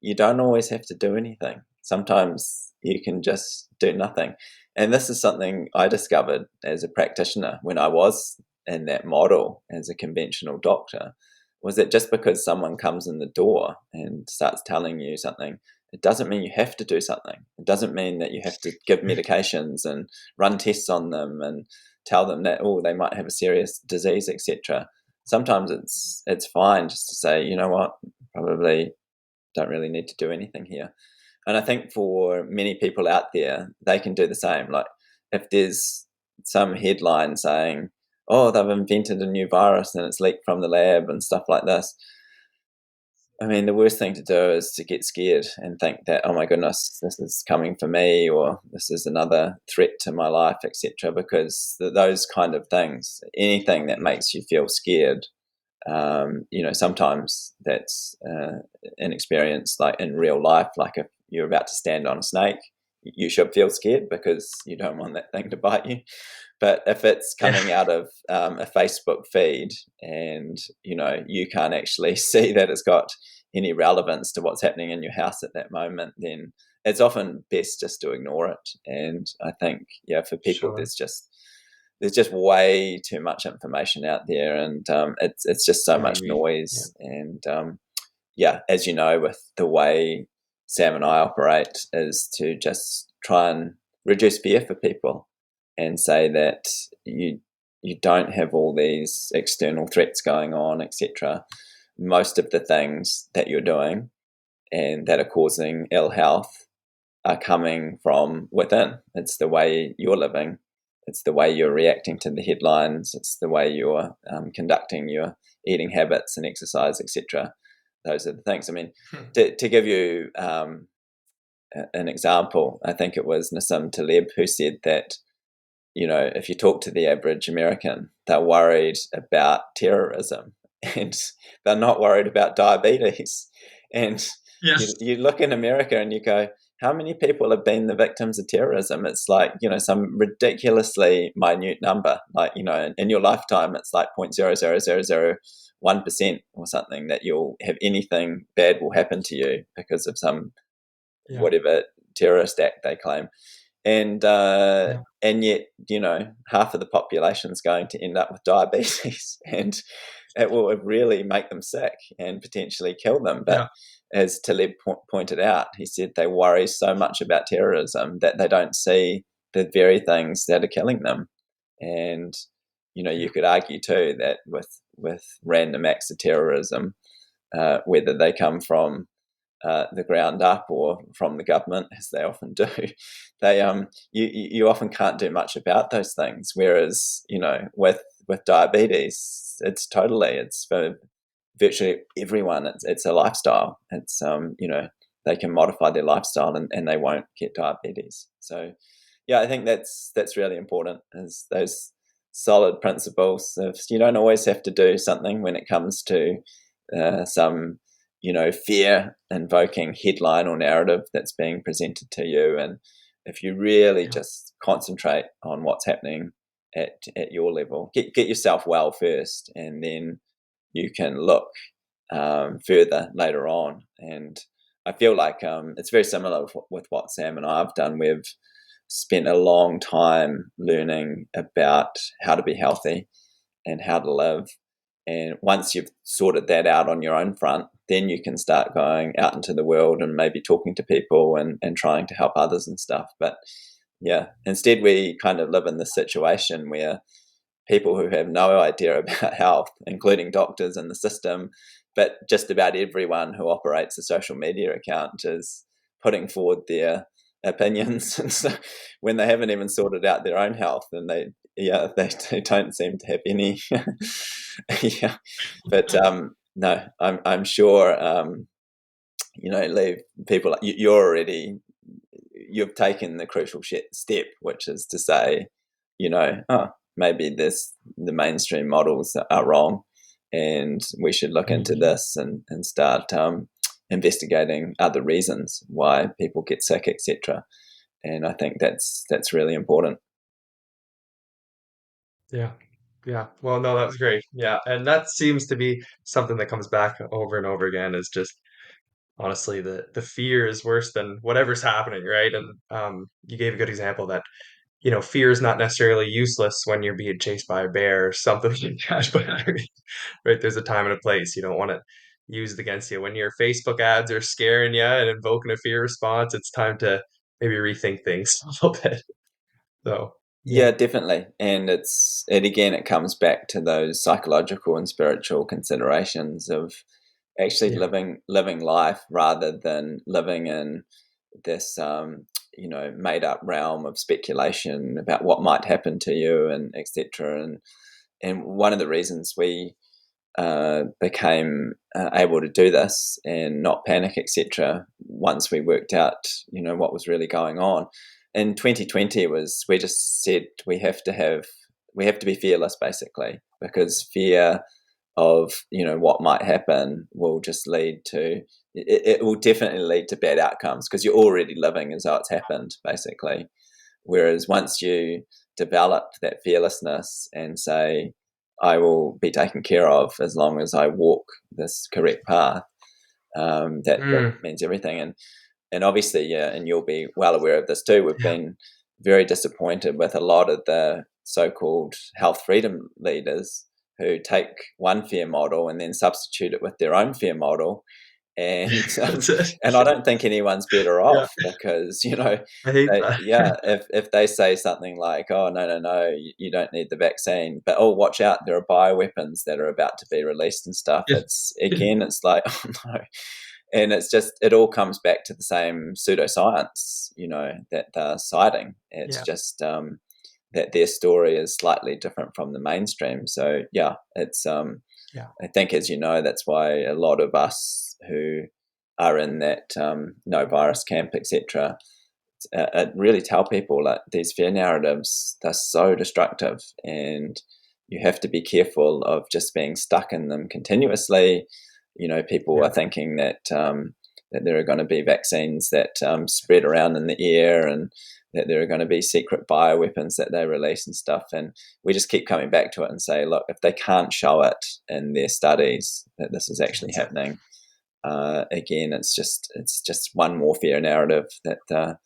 You don't always have to do anything. Sometimes you can just do nothing. And this is something I discovered as a practitioner when I was in that model as a conventional doctor, was that just because someone comes in the door and starts telling you something, it doesn't mean you have to do something. It doesn't mean that you have to give medications and run tests on them and tell them that, oh, they might have a serious disease, etc. Sometimes it's fine just to say, you know what, probably don't really need to do anything here. And I think for many people out there, they can do the same. Like if there's some headline saying, oh, they've invented a new virus and it's leaked from the lab and stuff like this. I mean, the worst thing to do is to get scared and think that, oh my goodness, this is coming for me, or this is another threat to my life, etc. Because those kind of things, anything that makes you feel scared, sometimes that's an experience like in real life. Like if you're about to stand on a snake, you should feel scared because you don't want that thing to bite you. But if it's Yeah. coming out of a Facebook feed, and you can't actually see that it's got any relevance to what's happening in your house at that moment, then it's often best just to ignore it. And I think, yeah, for people, Sure. there's just way too much information out there, and it's just so I much agree. Yeah. noise. And yeah, as you know, with the way Sam and I operate, is to just try and reduce fear for people, and say that you don't have all these external threats going on, etc. Most of the things that you're doing and that are causing ill health are coming from within. It's the way you're living. It's the way you're reacting to the headlines. It's the way you're conducting your eating habits and exercise, etc. Those are the things. I mean, Hmm. to give you an example, I think it was Nassim Taleb who said that if you talk to the average American, they're worried about terrorism and they're not worried about diabetes. And Yes. you look in America and you go, how many people have been the victims of terrorism? It's like, some ridiculously minute number. Like, in your lifetime, it's like 0.00001% or something that you'll have anything bad will happen to you because of some Yeah. whatever terrorist act they claim. Yeah. And yet half of the population is going to end up with diabetes, and it will really make them sick and potentially kill them. But Yeah. as Taleb pointed out, he said they worry so much about terrorism that they don't see the very things that are killing them. And Yeah. you could argue too that with random acts of terrorism, whether they come from the ground up or from the government, as they often do, they you often can't do much about those things. Whereas with diabetes, it's for virtually everyone, it's a lifestyle. It's they can modify their lifestyle and they won't get diabetes. So yeah, I think that's really important, is those solid principles of you don't always have to do something when it comes to some fear invoking headline or narrative that's being presented to you. And if you really Yeah. just concentrate on what's happening at your level, get yourself well first, and then you can look further later on. And I feel like it's very similar with what Sam and I have done. We've spent a long time learning about how to be healthy and how to live. And once you've sorted that out on your own front, then you can start going out into the world and maybe talking to people and trying to help others and stuff. But yeah, instead we kind of live in this situation where people who have no idea about health, including doctors in the system, but just about everyone who operates a social media account is putting forward their opinions. And so when they haven't even sorted out their own health, and they don't seem to have any. Yeah, but no, I'm sure leave people. You're already you've taken the crucial step, which is to say, oh, maybe the mainstream models are wrong, and we should look into Mhm. this and start investigating other reasons why people get sick, etc. And I think that's really important. Yeah. Yeah. Well, no, that's great. Yeah. And that seems to be something that comes back over and over again is just honestly the fear is worse than whatever's happening, right? And you gave a good example that, fear is not necessarily useless when you're being chased by a bear or something like that. But right, there's a time and a place. You don't want it used against you. When your Facebook ads are scaring you and invoking a fear response, it's time to maybe rethink things a little bit. So yeah. Yeah, definitely. And it comes back to those psychological and spiritual considerations of actually Yeah. living life rather than living in this made up realm of speculation about what might happen to you and etc. And one of the reasons we became able to do this and not panic, etc. Once we worked out, what was really going on. In 2020 was we just said we have to be fearless basically, because fear of what might happen will just lead to it will definitely lead to bad outcomes, because you're already living as though it's happened basically. Whereas once you develop that fearlessness and say, I will be taken care of as long as I walk this correct path, that Mm, means everything. And obviously, yeah, and you'll be well aware of this too. We've yeah. been very disappointed with a lot of the so-called health freedom leaders who take one fear model and then substitute it with their own fear model, and That's it. and I don't think anyone's better Yeah. off, because I hate that. yeah, if they say something like, oh, no, you don't need the vaccine, but oh, watch out, there are bioweapons that are about to be released and stuff, Yeah. it's like, oh no. And it all comes back to the same pseudoscience, that they're citing. It's Yeah. just that their story is slightly different from the mainstream. So yeah, it's Yeah. I think, as you know, that's why a lot of us who are in that no virus camp, etc., really tell people that these fear narratives, they're so destructive, and you have to be careful of just being stuck in them continuously. People are Yeah. thinking that there are going to be vaccines that spread around in the air, and that there are going to be secret bioweapons that they release and stuff. And we just keep coming back to it and say, look, if they can't show it in their studies that this is actually That's it. happening, again, it's just one more fear narrative that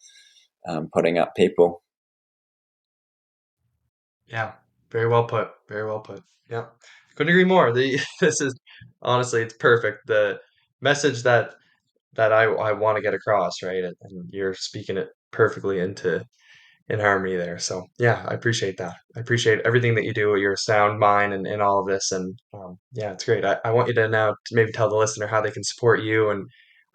putting up people. Yeah. Very well put. Very well put. Yeah. Couldn't agree more. This is honestly, it's perfect. The message that I want to get across, right? And you're speaking it perfectly into in harmony there. So yeah, I appreciate that. I appreciate everything that you do. Your sound mind and all of this. And yeah, it's great. I want you to now to maybe tell the listener how they can support you. And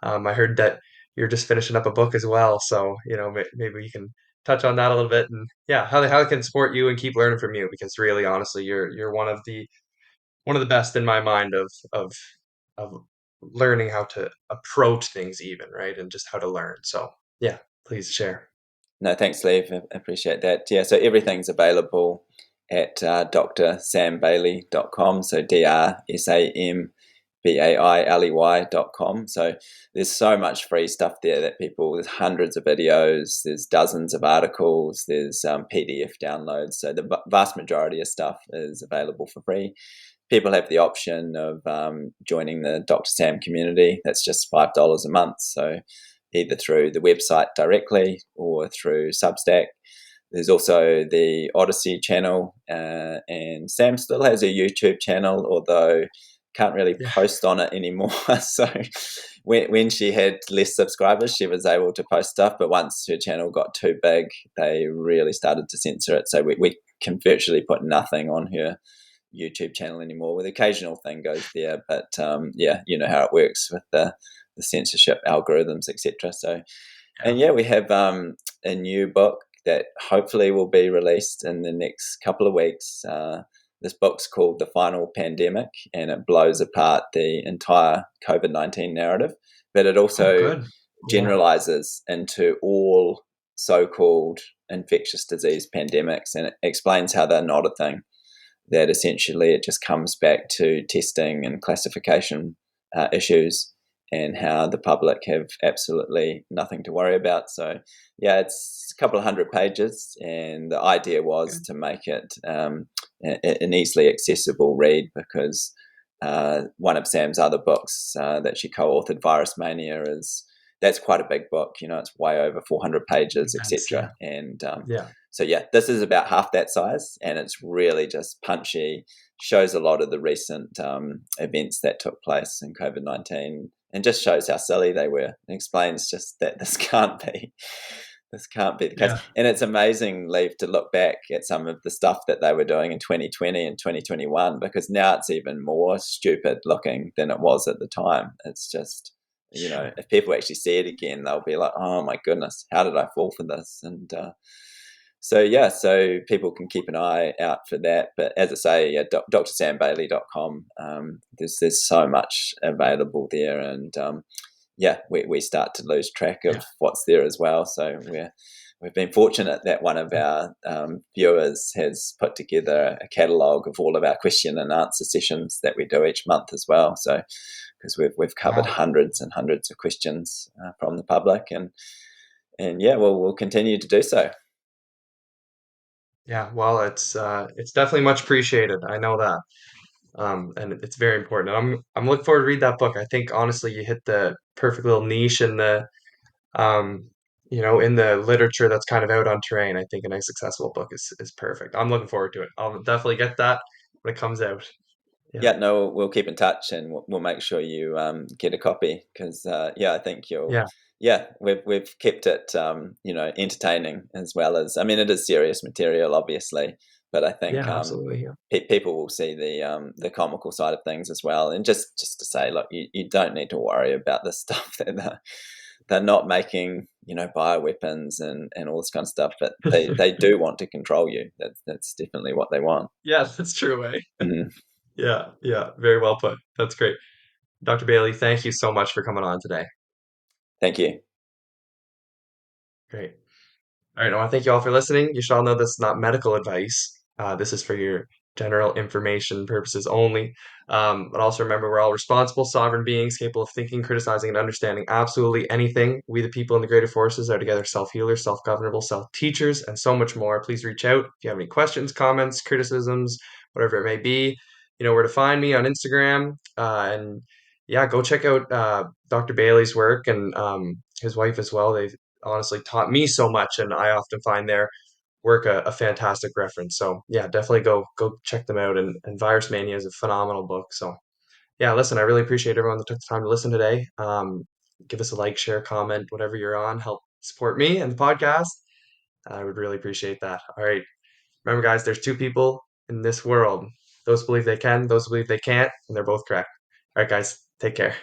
I heard that you're just finishing up a book as well. So maybe you can touch on that a little bit. And yeah, how they can support you and keep learning from you, because really, honestly, you're one of the best in my mind of of learning how to approach things even, right? And just how to learn. So yeah, please share. No, thanks, Lev. I appreciate that. Yeah, so everything's available at drsambailey.com. So DRSAMBAILEY.com. So there's so much free stuff there that there's hundreds of videos, there's dozens of articles, there's PDF downloads. So the vast majority of stuff is available for free. People have the option of joining the Dr. Sam community. That's just $5 a month. So either through the website directly or through Substack. There's also the Odyssey channel, and Sam still has a YouTube channel, although can't really Yeah, post on it anymore. So when she had less subscribers, she was able to post stuff, but once her channel got too big, they really started to censor it. So we can virtually put nothing on her YouTube channel anymore. With occasional thing goes there, but yeah, you know how it works with the censorship algorithms, etc. So, yeah. and yeah, we have a new book that hopefully will be released in the next couple of weeks. This book's called The Final Pandemic, and it blows apart the entire COVID-19 narrative, but it Oh, also good. Yeah, generalizes into all so-called infectious disease pandemics, and it explains how they're not a thing, that essentially it just comes back to testing and classification issues, and how the public have absolutely nothing to worry about. So, yeah, it's a couple of hundred pages, and the idea was good. to make it an easily accessible read, because one of Sam's other books that she co-authored, Virus Mania, is that's quite a big book. You know, it's way over 400 pages, Intense. Yeah, etc. And yeah, so yeah, this is about half that size, and it's really just punchy. Shows a lot of the recent events that took place in COVID-19, and just shows how silly they were. It explains just that this can't be the case. yeah, And it's amazing, Leave, to look back at some of the stuff that they were doing in 2020 and 2021, because now it's even more stupid looking than it was at the time. It's just, you know, sure. if people actually see it again, they'll be like, oh my goodness, how did I fall for this? And so yeah, so people can keep an eye out for that. But as I say, yeah, drsambailey.com. There's so much available there, and yeah, we start to lose track of Yeah, what's there as well. So we've been fortunate that one of our viewers has put together a catalogue of all of our question and answer sessions that we do each month as well. So because we've covered wow. hundreds and hundreds of questions from the public, and yeah, we'll continue to do so. Yeah, well, it's definitely much appreciated. I know that. And it's very important. And I'm looking forward to read that book. I think honestly, you hit the perfect little niche in the um, in the literature that's kind of out on terrain. I think a nice accessible book is perfect. I'm looking forward to it. I'll definitely get that when it comes out. Yeah, Yeah, no, we'll keep in touch, and we'll make sure you get a copy, because yeah, I think you'll. yeah, Yeah, we've kept it you know, entertaining, as well as, I mean, it is serious material, obviously, but I think yeah, absolutely. Yeah, people will see the comical side of things as well, and just to say, look, you don't need to worry about this stuff. That they're not making, you know, bioweapons and all this kind of stuff, but they do want to control you. That's definitely what they want. yeah, that's true, eh? Mhm. Yeah, yeah, very well put. That's great. Dr. Bailey, thank you so much for coming on today. Thank you. Great. All right, I want to thank you all for listening. You should all know this is not medical advice. This is for your general information purposes only. But also remember, we're all responsible, sovereign beings capable of thinking, criticizing, and understanding absolutely anything. We, the people in the greater forces, are together self healers, self governable, self teachers, and so much more. Please reach out if you have any questions, comments, criticisms, whatever it may be. You know where to find me on Instagram. And yeah, go check out Dr. Bailey's work and his wife as well. They've honestly taught me so much, and I often find their work a fantastic reference. So yeah, definitely go check them out. And Virus Mania is a phenomenal book. So yeah, listen, I really appreciate everyone that took the time to listen today. Give us a like, share, comment, whatever you're on, help support me and the podcast. I would really appreciate that. All right, remember, guys, there's two people in this world: those who believe they can, those who believe they can't, and they're both correct. All right, guys, take care.